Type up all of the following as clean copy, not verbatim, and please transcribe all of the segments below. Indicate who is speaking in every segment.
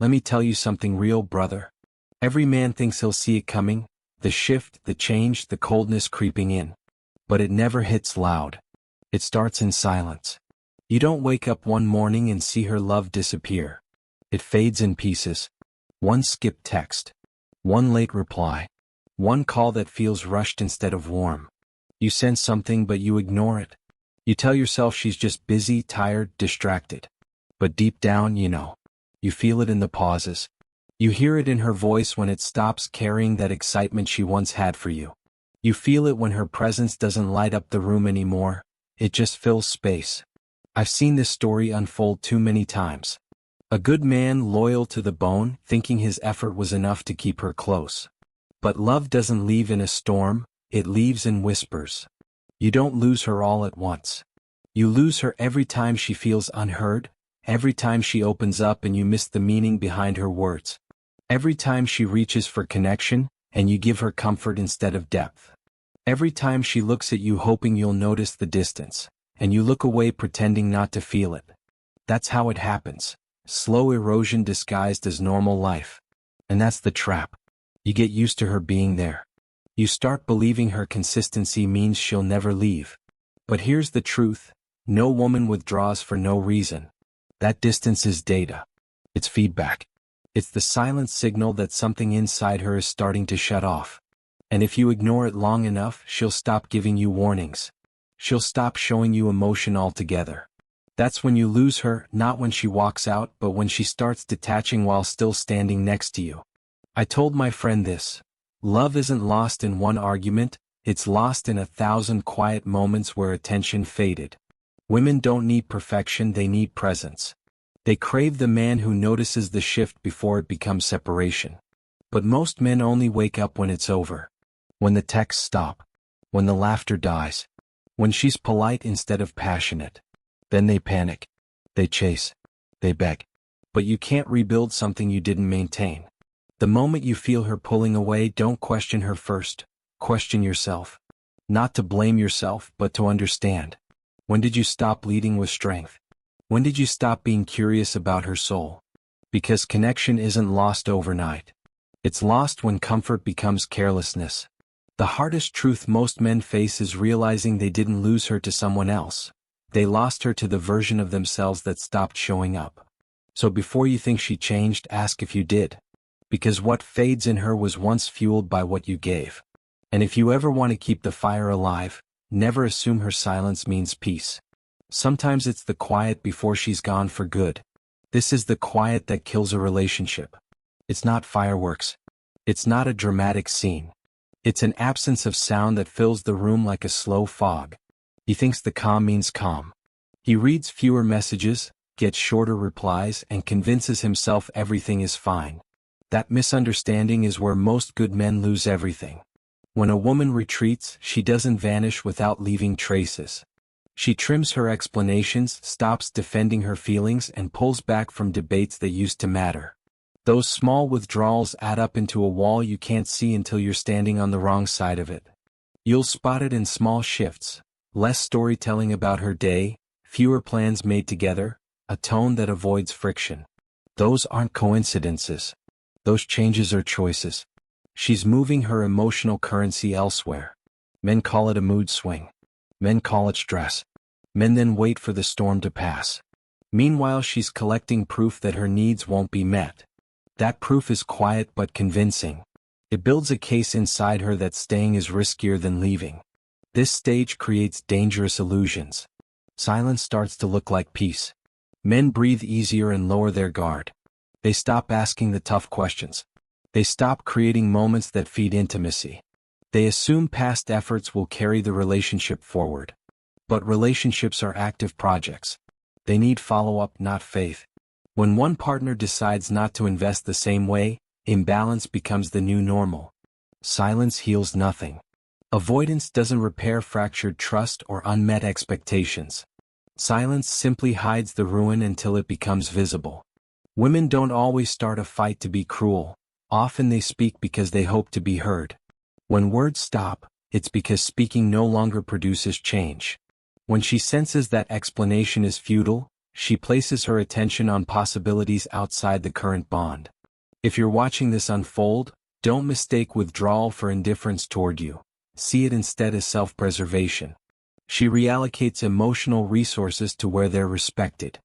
Speaker 1: Let me tell you something real, brother. Every man thinks he'll see it coming, the shift, the change, the coldness creeping in. But it never hits loud. It starts in silence. You don't wake up one morning and see her love disappear. It fades in pieces. One skipped text. One late reply. One call that feels rushed instead of warm. You sense something but you ignore it. You tell yourself she's just busy, tired, distracted. But deep down, you know. You feel it in the pauses. You hear it in her voice when it stops carrying that excitement she once had for you. You feel it when her presence doesn't light up the room anymore, it just fills space. I've seen this story unfold too many times. A good man loyal to the bone, thinking his effort was enough to keep her close. But love doesn't leave in a storm, it leaves in whispers. You don't lose her all at once. You lose her every time she feels unheard, every time she opens up and you miss the meaning behind her words. Every time she reaches for connection, and you give her comfort instead of depth. Every time she looks at you hoping you'll notice the distance, and you look away pretending not to feel it. That's how it happens. Slow erosion disguised as normal life. And that's the trap. You get used to her being there. You start believing her consistency means she'll never leave. But here's the truth. No woman withdraws for no reason. That distance is data. It's feedback. It's the silent signal that something inside her is starting to shut off. And if you ignore it long enough, she'll stop giving you warnings. She'll stop showing you emotion altogether. That's when you lose her, not when she walks out, but when she starts detaching while still standing next to you. I told my friend this. Love isn't lost in one argument, it's lost in 1,000 quiet moments where attention faded. Women don't need perfection, they need presence. They crave the man who notices the shift before it becomes separation. But most men only wake up when it's over. When the texts stop. When the laughter dies. When she's polite instead of passionate. Then they panic. They chase. They beg. But you can't rebuild something you didn't maintain. The moment you feel her pulling away, don't question her first. Question yourself. Not to blame yourself, but to understand. When did you stop leading with strength? When did you stop being curious about her soul? Because connection isn't lost overnight. It's lost when comfort becomes carelessness. The hardest truth most men face is realizing they didn't lose her to someone else. They lost her to the version of themselves that stopped showing up. So before you think she changed, ask if you did. Because what fades in her was once fueled by what you gave. And if you ever want to keep the fire alive, never assume her silence means peace. Sometimes it's the quiet before she's gone for good. This is the quiet that kills a relationship. It's not fireworks. It's not a dramatic scene. It's an absence of sound that fills the room like a slow fog. He thinks the calm means calm. He reads fewer messages, gets shorter replies, and convinces himself everything is fine. That misunderstanding is where most good men lose everything. When a woman retreats, she doesn't vanish without leaving traces. She trims her explanations, stops defending her feelings, and pulls back from debates that used to matter. Those small withdrawals add up into a wall you can't see until you're standing on the wrong side of it. You'll spot it in small shifts. Less storytelling about her day, fewer plans made together, a tone that avoids friction. Those aren't coincidences. Those changes are choices. She's moving her emotional currency elsewhere. Men call it a mood swing. Men call it stress. Men then wait for the storm to pass. Meanwhile, she's collecting proof that her needs won't be met. That proof is quiet but convincing. It builds a case inside her that staying is riskier than leaving. This stage creates dangerous illusions. Silence starts to look like peace. Men breathe easier and lower their guard. They stop asking the tough questions. They stop creating moments that feed intimacy. They assume past efforts will carry the relationship forward. But relationships are active projects. They need follow-up, not faith. When one partner decides not to invest the same way, imbalance becomes the new normal. Silence heals nothing. Avoidance doesn't repair fractured trust or unmet expectations. Silence simply hides the ruin until it becomes visible. Women don't always start a fight to be cruel. Often they speak because they hope to be heard. When words stop, it's because speaking no longer produces change. When she senses that explanation is futile, She places her attention on possibilities outside the current bond. If you're watching this unfold, don't mistake withdrawal for indifference toward you. See it instead as self-preservation. She reallocates emotional resources to where they're respected.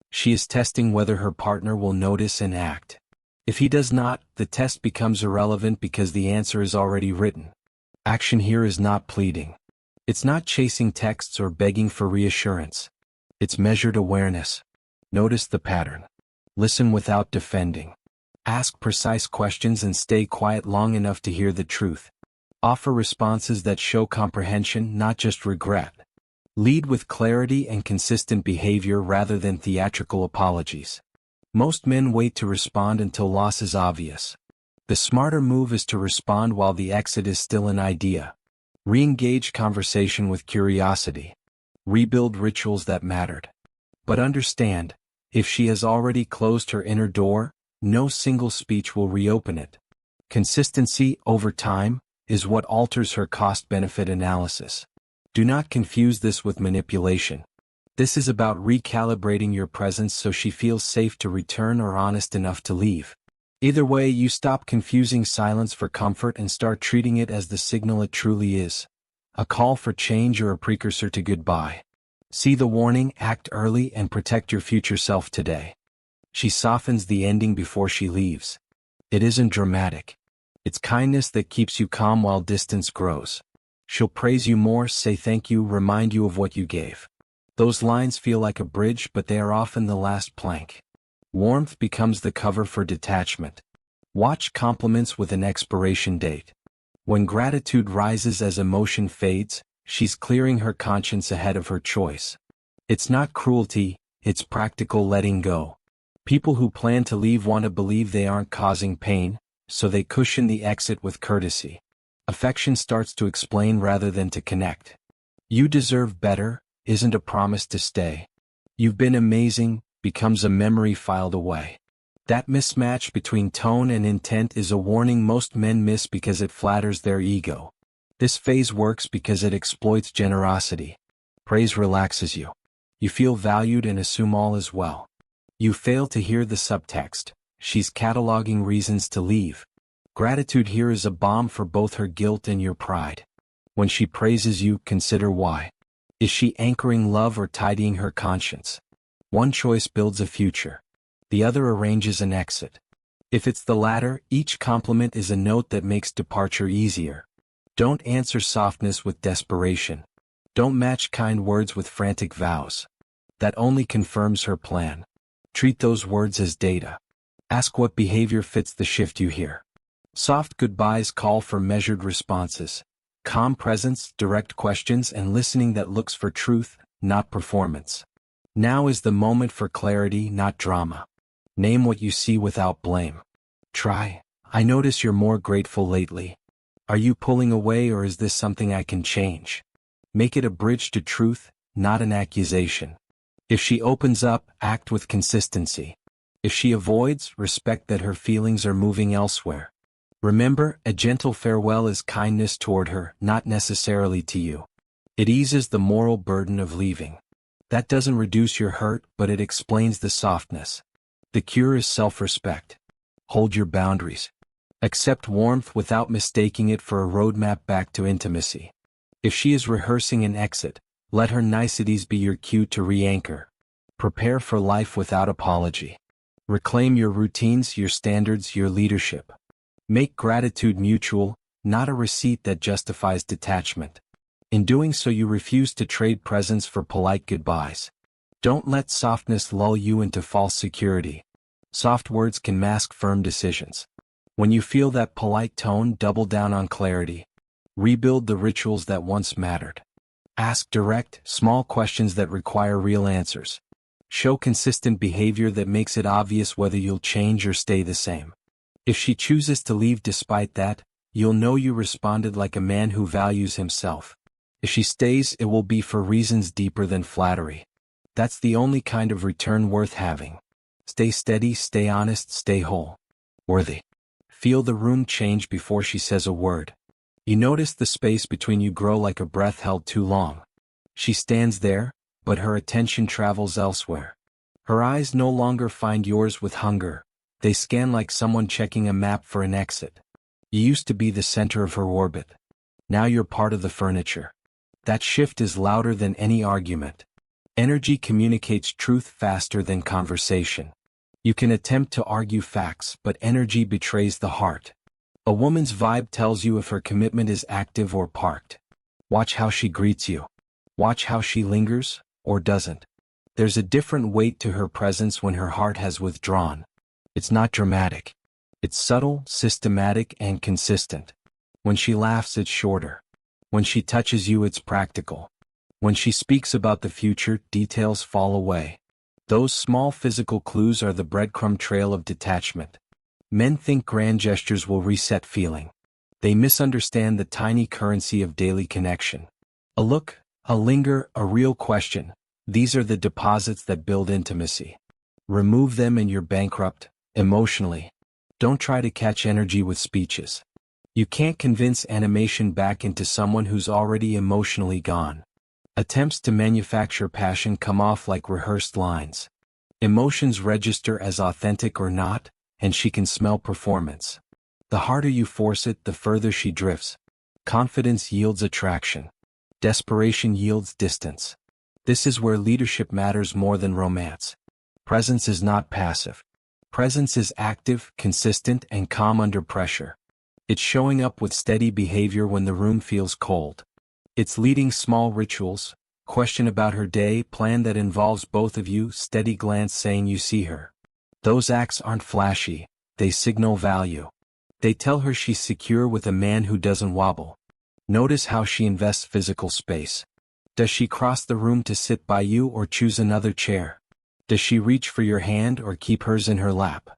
Speaker 1: She is testing whether her partner will notice and act. If he does not, the test becomes irrelevant because the answer is already written. Action here is not pleading. It's not chasing texts or begging for reassurance. It's measured awareness. Notice the pattern. Listen without defending. Ask precise questions and stay quiet long enough to hear the truth. Offer responses that show comprehension, not just regret. Lead with clarity and consistent behavior rather than theatrical apologies. Most men wait to respond until loss is obvious. The smarter move is to respond while the exit is still an idea. Re-engage conversation with curiosity. Rebuild rituals that mattered. But understand, if she has already closed her inner door, no single speech will reopen it. Consistency, over time, is what alters her cost-benefit analysis. Do not confuse this with manipulation. This is about recalibrating your presence so she feels safe to return or honest enough to leave. Either way, you stop confusing silence for comfort and start treating it as the signal it truly is. A call for change or a precursor to goodbye. See the warning, act early, and protect your future self today. She softens the ending before she leaves. It isn't dramatic. It's kindness that keeps you calm while distance grows. She'll praise you more, say thank you, remind you of what you gave. Those lines feel like a bridge, but they are often the last plank. Warmth becomes the cover for detachment. Watch compliments with an expiration date. When gratitude rises as emotion fades, she's clearing her conscience ahead of her choice. It's not cruelty, it's practical letting go. People who plan to leave want to believe they aren't causing pain, so they cushion the exit with courtesy. Affection starts to explain rather than to connect. You deserve better isn't a promise to stay. You've been amazing becomes a memory filed away. That mismatch between tone and intent is a warning most men miss because it flatters their ego. This phase works because it exploits generosity. Praise relaxes you. You feel valued and assume all is well. You fail to hear the subtext. She's cataloging reasons to leave. Gratitude here is a balm for both her guilt and your pride. When she praises you, consider why. Is she anchoring love or tidying her conscience? One choice builds a future. The other arranges an exit. If it's the latter, each compliment is a note that makes departure easier. Don't answer softness with desperation. Don't match kind words with frantic vows. That only confirms her plan. Treat those words as data. Ask what behavior fits the shift you hear. Soft goodbyes call for measured responses. Calm presence, direct questions, and listening that looks for truth, not performance. Now is the moment for clarity, not drama. Name what you see without blame. Try, I notice you're more grateful lately. Are you pulling away or is this something I can change? Make it a bridge to truth, not an accusation. If she opens up, act with consistency. If she avoids, respect that her feelings are moving elsewhere. Remember, a gentle farewell is kindness toward her, not necessarily to you. It eases the moral burden of leaving. That doesn't reduce your hurt, but it explains the softness. The cure is self-respect. Hold your boundaries. Accept warmth without mistaking it for a roadmap back to intimacy. If she is rehearsing an exit, let her niceties be your cue to re-anchor. Prepare for life without apology. Reclaim your routines, your standards, your leadership. Make gratitude mutual, not a receipt that justifies detachment. In doing so, you refuse to trade presents for polite goodbyes. Don't let softness lull you into false security. Soft words can mask firm decisions. When you feel that polite tone, double down on clarity. Rebuild the rituals that once mattered. Ask direct, small questions that require real answers. Show consistent behavior that makes it obvious whether you'll change or stay the same. If she chooses to leave despite that, you'll know you responded like a man who values himself. If she stays, it will be for reasons deeper than flattery. That's the only kind of return worth having. Stay steady, stay honest, stay whole. Worthy. Feel the room change before she says a word. You notice the space between you grow like a breath held too long. She stands there, but her attention travels elsewhere. Her eyes no longer find yours with hunger, they scan like someone checking a map for an exit. You used to be the center of her orbit. Now you're part of the furniture. That shift is louder than any argument. Energy communicates truth faster than conversation. You can attempt to argue facts, but energy betrays the heart. A woman's vibe tells you if her commitment is active or parked. Watch how she greets you. Watch how she lingers, or doesn't. There's a different weight to her presence when her heart has withdrawn. It's not dramatic. It's subtle, systematic, and consistent. When she laughs, it's shorter. When she touches you, it's practical. When she speaks about the future, details fall away. Those small physical clues are the breadcrumb trail of detachment. Men think grand gestures will reset feeling. They misunderstand the tiny currency of daily connection. A look, a linger, a real question. These are the deposits that build intimacy. Remove them and you're bankrupt, emotionally. Don't try to catch energy with speeches. You can't convince animation back into someone who's already emotionally gone. Attempts to manufacture passion come off like rehearsed lines. Emotions register as authentic or not, and she can smell performance. The harder you force it, the further she drifts. Confidence yields attraction. Desperation yields distance. This is where leadership matters more than romance. Presence is not passive. Presence is active, consistent, and calm under pressure. It's showing up with steady behavior when the room feels cold. It's leading small rituals, question about her day, plan that involves both of you, steady glance saying you see her. Those acts aren't flashy, they signal value. They tell her she's secure with a man who doesn't wobble. Notice how she invests physical space. Does she cross the room to sit by you or choose another chair? Does she reach for your hand or keep hers in her lap?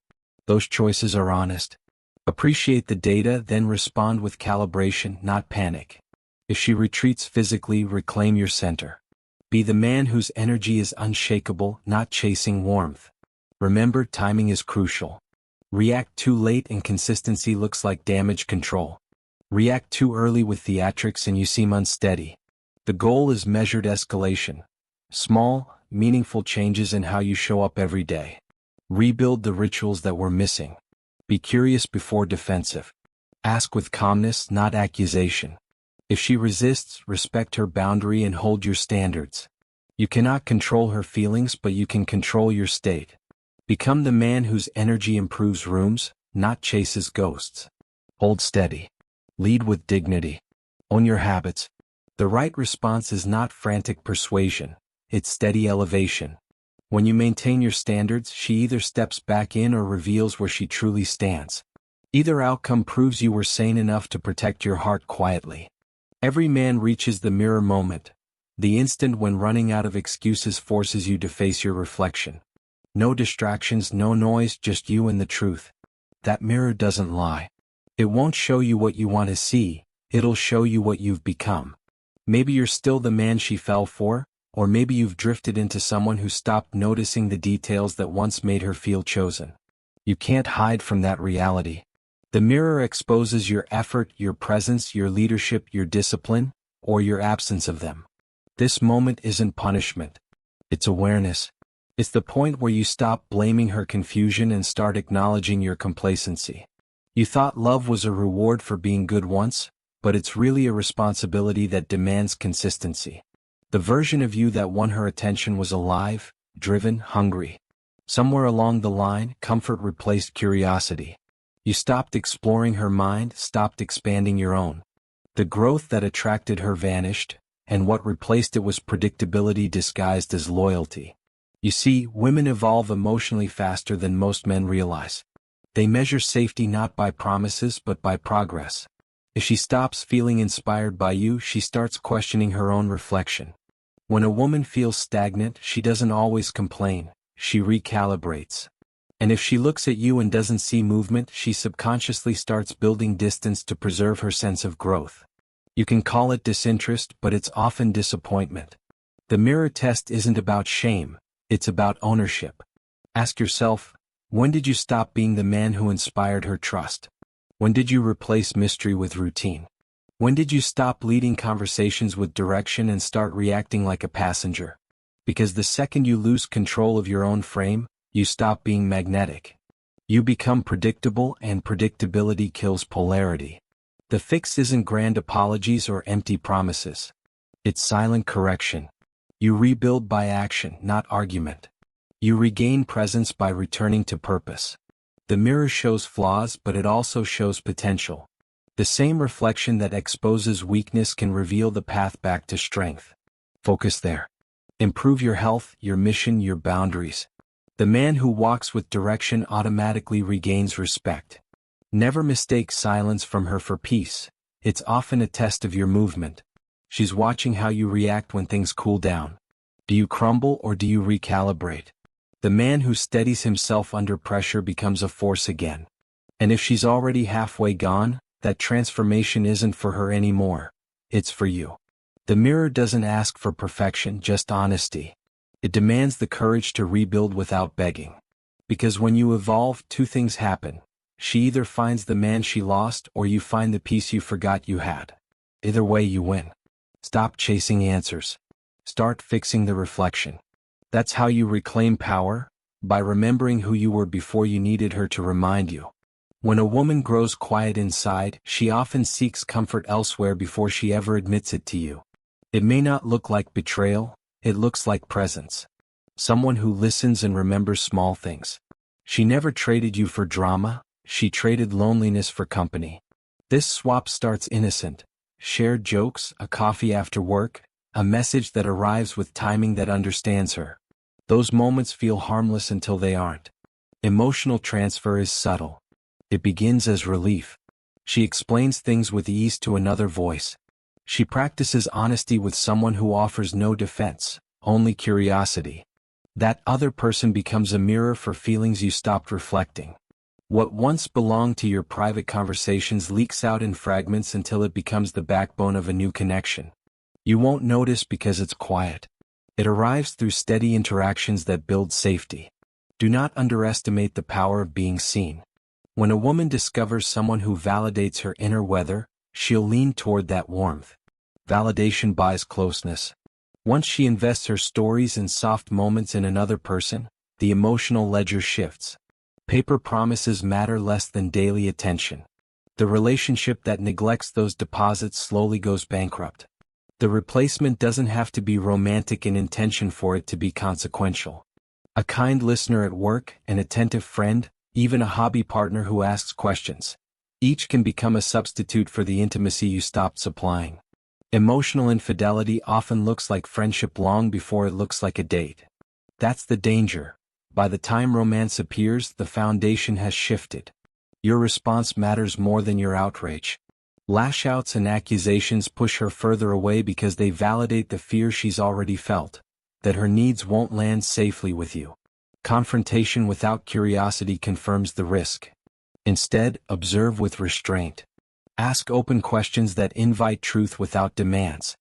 Speaker 1: Those choices are honest. Appreciate the data, then respond with calibration, not panic. If she retreats physically, reclaim your center. Be the man whose energy is unshakable, not chasing warmth. Remember, timing is crucial. React too late and consistency looks like damage control. React too early with theatrics and you seem unsteady. The goal is measured escalation. Small, meaningful changes in how you show up every day. Rebuild the rituals that were missing. Be curious before defensive. Ask with calmness, not accusation. If she resists, respect her boundary and hold your standards. You cannot control her feelings, but you can control your state. Become the man whose energy improves rooms, not chases ghosts. Hold steady. Lead with dignity. Own your habits. The right response is not frantic persuasion, it's steady elevation. When you maintain your standards, she either steps back in or reveals where she truly stands. Either outcome proves you were sane enough to protect your heart quietly. Every man reaches the mirror moment, the instant when running out of excuses forces you to face your reflection. No distractions, no noise, just you and the truth. That mirror doesn't lie. It won't show you what you want to see, it'll show you what you've become. Maybe you're still the man she fell for, or maybe you've drifted into someone who stopped noticing the details that once made her feel chosen. You can't hide from that reality. The mirror exposes your effort, your presence, your leadership, your discipline, or your absence of them. This moment isn't punishment. It's awareness. It's the point where you stop blaming her confusion and start acknowledging your complacency. You thought love was a reward for being good once, but it's really a responsibility that demands consistency. The version of you that won her attention was alive, driven, hungry. Somewhere along the line, comfort replaced curiosity. You stopped exploring her mind, stopped expanding your own. The growth that attracted her vanished, and what replaced it was predictability disguised as loyalty. You see, women evolve emotionally faster than most men realize. They measure safety not by promises but by progress. If she stops feeling inspired by you, she starts questioning her own reflection. When a woman feels stagnant, she doesn't always complain, she recalibrates. And if she looks at you and doesn't see movement, she subconsciously starts building distance to preserve her sense of growth. You can call it disinterest, but it's often disappointment. The mirror test isn't about shame, it's about ownership. Ask yourself, when did you stop being the man who inspired her trust? When did you replace mystery with routine? When did you stop leading conversations with direction and start reacting like a passenger? Because the second you lose control of your own frame, you stop being magnetic. You become predictable, and predictability kills polarity. The fix isn't grand apologies or empty promises. It's silent correction. You rebuild by action, not argument. You regain presence by returning to purpose. The mirror shows flaws, but it also shows potential. The same reflection that exposes weakness can reveal the path back to strength. Focus there. Improve your health, your mission, your boundaries. The man who walks with direction automatically regains respect. Never mistake silence from her for peace. It's often a test of your movement. She's watching how you react when things cool down. Do you crumble or do you recalibrate? The man who steadies himself under pressure becomes a force again. And if she's already halfway gone, that transformation isn't for her anymore. It's for you. The mirror doesn't ask for perfection, just honesty. It demands the courage to rebuild without begging. Because when you evolve, two things happen. She either finds the man she lost, or you find the peace you forgot you had. Either way, you win. Stop chasing answers. Start fixing the reflection. That's how you reclaim power, by remembering who you were before you needed her to remind you. When a woman grows quiet inside, she often seeks comfort elsewhere before she ever admits it to you. It may not look like betrayal, it looks like presence. Someone who listens and remembers small things. She never traded you for drama, she traded loneliness for company. This swap starts innocent. Shared jokes, a coffee after work, a message that arrives with timing that understands her. Those moments feel harmless until they aren't. Emotional transfer is subtle. It begins as relief. She explains things with ease to another voice. She practices honesty with someone who offers no defense, only curiosity. That other person becomes a mirror for feelings you stopped reflecting. What once belonged to your private conversations leaks out in fragments until it becomes the backbone of a new connection. You won't notice because it's quiet. It arrives through steady interactions that build safety. Do not underestimate the power of being seen. When a woman discovers someone who validates her inner weather, she'll lean toward that warmth. Validation buys closeness. Once she invests her stories and soft moments in another person, the emotional ledger shifts. Paper promises matter less than daily attention. The relationship that neglects those deposits slowly goes bankrupt. The replacement doesn't have to be romantic in intention for it to be consequential. A kind listener at work, an attentive friend, even a hobby partner who asks questions. Each can become a substitute for the intimacy you stopped supplying. Emotional infidelity often looks like friendship long before it looks like a date. That's the danger. By the time romance appears, the foundation has shifted. Your response matters more than your outrage. Lash-outs and accusations push her further away because they validate the fear she's already felt, that her needs won't land safely with you. Confrontation without curiosity confirms the risk. Instead, observe with restraint. Ask open questions that invite truth without demands.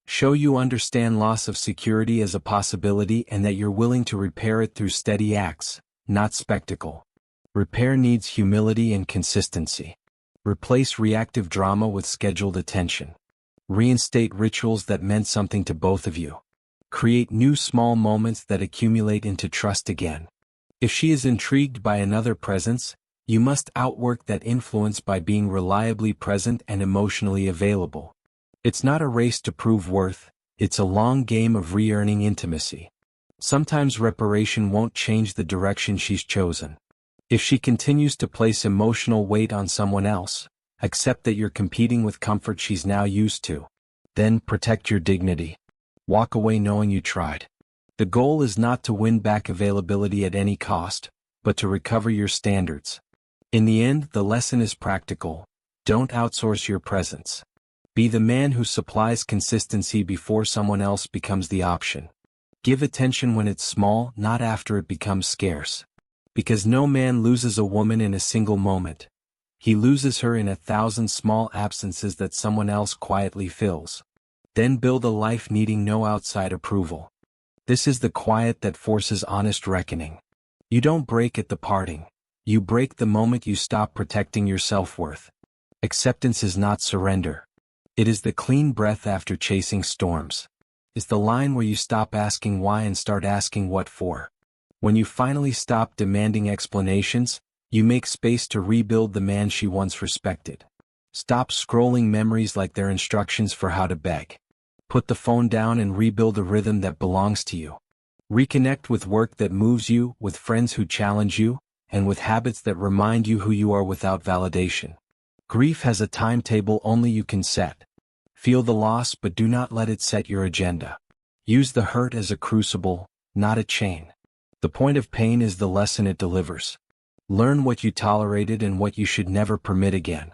Speaker 1: Show you understand loss of security as a possibility and that you're willing to repair it through steady acts, not spectacle. Repair needs humility and consistency. Replace reactive drama with scheduled attention. Reinstate rituals that meant something to both of you. Create new small moments that accumulate into trust again. If she is intrigued by another presence, you must outwork that influence by being reliably present and emotionally available. It's not a race to prove worth, it's a long game of re-earning intimacy. Sometimes reparation won't change the direction she's chosen. If she continues to place emotional weight on someone else, accept that you're competing with comfort she's now used to. Then protect your dignity. Walk away knowing you tried. The goal is not to win back availability at any cost, but to recover your standards. In the end, the lesson is practical. Don't outsource your presence. Be the man who supplies consistency before someone else becomes the option. Give attention when it's small, not after it becomes scarce. Because no man loses a woman in a single moment. He loses her in 1,000 small absences that someone else quietly fills. Then build a life needing no outside approval. This is the quiet that forces honest reckoning. You don't break at the parting. You break the moment you stop protecting your self-worth. Acceptance is not surrender. It is the clean breath after chasing storms. is the line where you stop asking why and start asking what for. When you finally stop demanding explanations, you make space to rebuild the man she once respected. Stop scrolling memories like they're instructions for how to beg. Put the phone down and rebuild a rhythm that belongs to you. Reconnect with work that moves you, with friends who challenge you, and with habits that remind you who you are without validation. Grief has a timetable only you can set. Feel the loss, but do not let it set your agenda. Use the hurt as a crucible, not a chain. The point of pain is the lesson it delivers. Learn what you tolerated and what you should never permit again.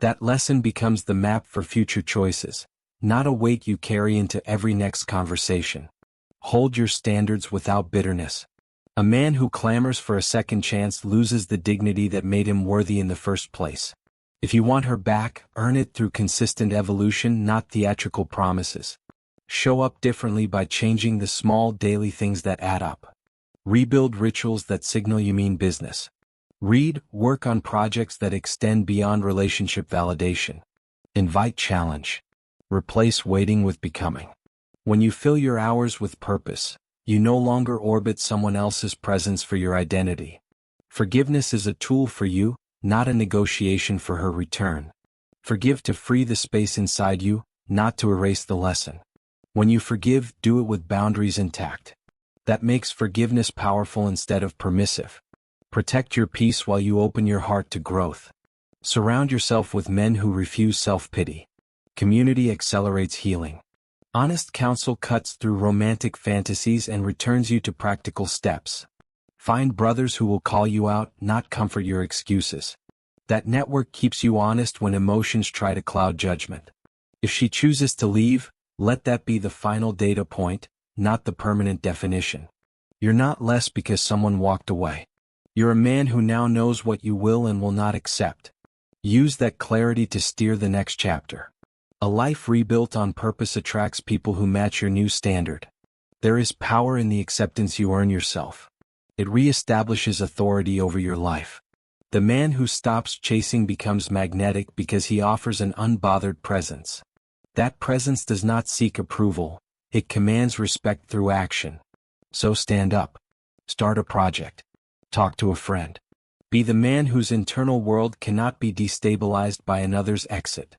Speaker 1: That lesson becomes the map for future choices, not a weight you carry into every next conversation. Hold your standards without bitterness. A man who clamors for a second chance loses the dignity that made him worthy in the first place. If you want her back, earn it through consistent evolution, not theatrical promises. Show up differently by changing the small daily things that add up. Rebuild rituals that signal you mean business. Read, work on projects that extend beyond relationship validation. Invite challenge. Replace waiting with becoming. When you fill your hours with purpose, you no longer orbit someone else's presence for your identity. Forgiveness is a tool for you, not a negotiation for her return. Forgive to free the space inside you, not to erase the lesson. When you forgive, do it with boundaries intact. That makes forgiveness powerful instead of permissive. Protect your peace while you open your heart to growth. Surround yourself with men who refuse self-pity. Community accelerates healing. Honest counsel cuts through romantic fantasies and returns you to practical steps. Find brothers who will call you out, not comfort your excuses. That network keeps you honest when emotions try to cloud judgment. If she chooses to leave, let that be the final data point, not the permanent definition. You're not less because someone walked away. You're a man who now knows what you will and will not accept. Use that clarity to steer the next chapter. A life rebuilt on purpose attracts people who match your new standard. There is power in the acceptance you earn yourself. It reestablishes authority over your life. The man who stops chasing becomes magnetic because he offers an unbothered presence. That presence does not seek approval, it commands respect through action. So stand up. Start a project. Talk to a friend. Be the man whose internal world cannot be destabilized by another's exit.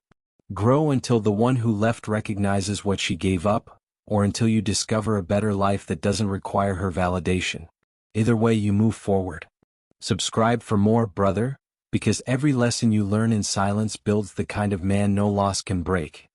Speaker 1: Grow until the one who left recognizes what she gave up, or until you discover a better life that doesn't require her validation. Either way, you move forward. Subscribe for more, brother, because every lesson you learn in silence builds the kind of man no loss can break.